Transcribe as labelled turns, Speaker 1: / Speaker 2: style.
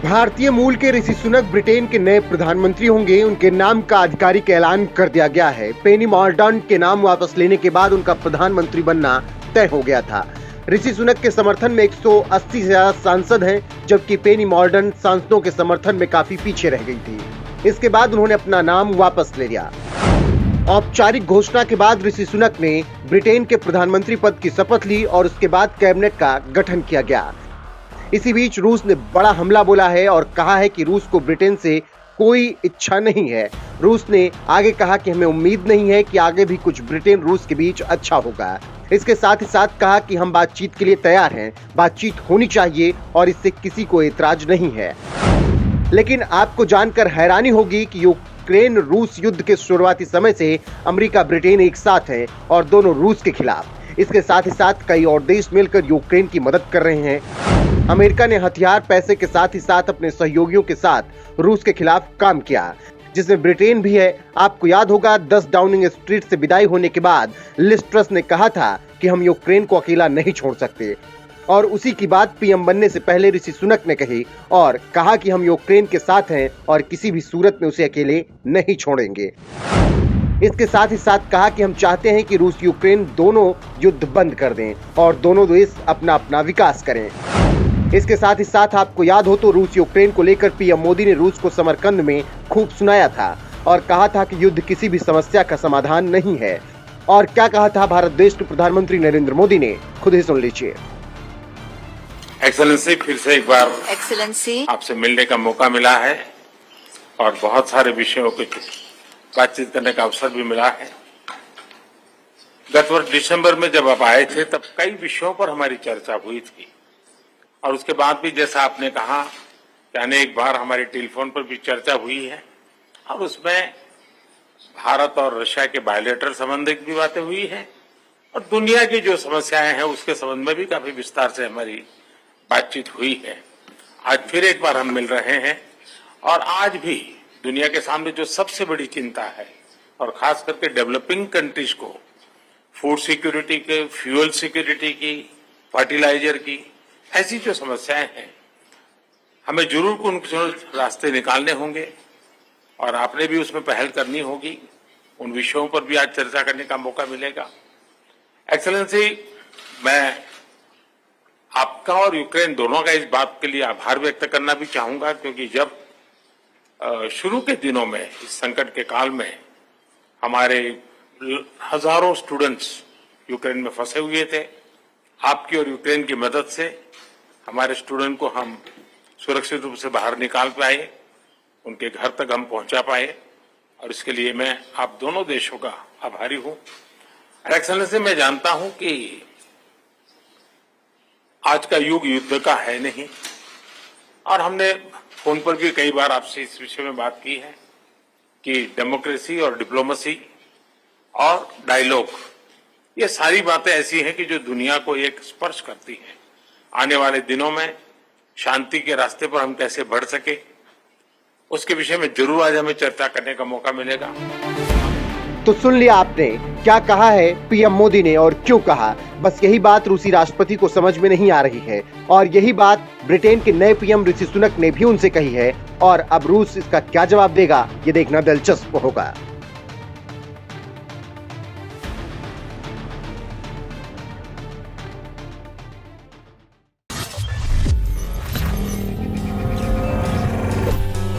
Speaker 1: भारतीय मूल के ऋषि सुनक ब्रिटेन के नए प्रधानमंत्री होंगे। उनके नाम का आधिकारिक ऐलान कर दिया गया है। पेनी मॉर्डॉन्ट के नाम वापस लेने के बाद उनका प्रधानमंत्री बनना तय हो गया था। ऋषि सुनक के समर्थन में 180 से ज्यादा सांसद हैं, जबकि पेनी मॉर्डॉन्ट सांसदों के समर्थन में काफी पीछे रह गई थी। इसके बाद उन्होंने अपना नाम वापस ले लिया। औपचारिक घोषणा के बाद ऋषि सुनक ने ब्रिटेन के प्रधानमंत्री पद की शपथ ली और उसके बाद कैबिनेट का गठन किया गया। इसी बीच रूस ने बड़ा हमला बोला है और कहा है कि रूस को ब्रिटेन से कोई इच्छा नहीं है। रूस ने आगे कहा कि हमें उम्मीद नहीं है कि आगे भी कुछ ब्रिटेन रूस के बीच अच्छा होगा। इसके साथ ही साथ कहा कि हम बातचीत के लिए तैयार हैं, बातचीत होनी चाहिए और इससे किसी को एतराज नहीं है। लेकिन आपको जानकर हैरानी होगी कि यूक्रेन रूस युद्ध के शुरुआती समय से अमेरिका ब्रिटेन एक साथ है और दोनों रूस के खिलाफ। इसके साथ ही साथ कई और देश मिलकर यूक्रेन की मदद कर रहे हैं। अमेरिका ने हथियार, पैसे के साथ ही साथ अपने सहयोगियों के साथ रूस के खिलाफ काम किया, जिसमें ब्रिटेन भी है। आपको याद होगा 10 डाउनिंग स्ट्रीट से विदाई होने के बाद लिज ट्रस ने कहा था कि हम यूक्रेन को अकेला नहीं छोड़ सकते, और उसी की बात पीएम बनने से पहले ऋषि सुनक ने कही और कहा कि हम यूक्रेन के साथ हैं और किसी भी सूरत में उसे अकेले नहीं छोड़ेंगे। इसके साथ ही साथ कहा कि हम चाहते हैं कि रूस यूक्रेन दोनों युद्ध बंद कर दें और दोनों देश अपना अपना विकास करें। इसके साथ ही साथ आपको याद हो तो रूस यूक्रेन को लेकर पीएम मोदी ने रूस को समरकंद में खूब सुनाया था और कहा था कि युद्ध किसी भी समस्या का समाधान नहीं है। और क्या कहा था भारत देश के प्रधानमंत्री नरेंद्र मोदी ने, खुद ही सुन लीजिए।
Speaker 2: एक्सेलेंसी, फिर से एक बार एक्सेलेंसी आपसे मिलने का मौका मिला है और बहुत सारे विषयों पे बातचीत करने का अवसर भी मिला है। गत वर्ष दिसंबर में जब आप आए थे तब कई विषयों पर हमारी चर्चा हुई थी और उसके बाद भी जैसा आपने कहा कि अनेक बार हमारी टेलीफोन पर भी चर्चा हुई है और उसमें भारत और रशिया के बायलैटरल संबंध की भी बातें हुई है और दुनिया की जो समस्याएं हैं उसके संबंध में भी काफी विस्तार से हमारी बातचीत हुई है। आज फिर एक बार हम मिल रहे हैं और आज भी दुनिया के सामने जो सबसे बड़ी चिंता है और खास करके डेवलपिंग कंट्रीज को फूड सिक्योरिटी के, फ्यूल सिक्योरिटी की, फर्टिलाइजर की, ऐसी जो समस्याएं हैं हमें जरूर उन रास्ते निकालने होंगे और आपने भी उसमें पहल करनी होगी। उन विषयों पर भी आज चर्चा करने का मौका मिलेगा। एक्सेलेंसी, मैं आपका और यूक्रेन दोनों का इस बात के लिए आभार व्यक्त करना भी चाहूंगा, क्योंकि जब शुरू के दिनों में इस संकट के काल में हमारे हजारों स्टूडेंट्स यूक्रेन में फंसे हुए थे, आपकी और यूक्रेन की मदद से हमारे स्टूडेंट को हम सुरक्षित रूप से बाहर निकाल पाए, उनके घर तक हम पहुंचा पाए और इसके लिए मैं आप दोनों देशों का आभारी हूं। एक्सेलेंसी, मैं जानता हूं कि आज का युग युद्ध का है नहीं और हमने फोन पर भी कई बार आपसे इस विषय में बात की है कि डेमोक्रेसी और डिप्लोमेसी और डायलॉग, ये सारी बातें ऐसी हैं कि जो दुनिया को एक स्पर्श करती हैं। आने वाले दिनों में शांति के रास्ते पर हम कैसे बढ़ सके उसके विषय में जरूर आज हमें चर्चा करने का मौका मिलेगा।
Speaker 1: तो सुन लिया आपने क्या कहा है पीएम मोदी ने और क्यों कहा। बस यही बात रूसी राष्ट्रपति को समझ में नहीं आ रही है और यही बात ब्रिटेन के नए पीएम ऋषि सुनक ने भी उनसे कही है और अब रूस इसका क्या जवाब देगा ये देखना दिलचस्प होगा।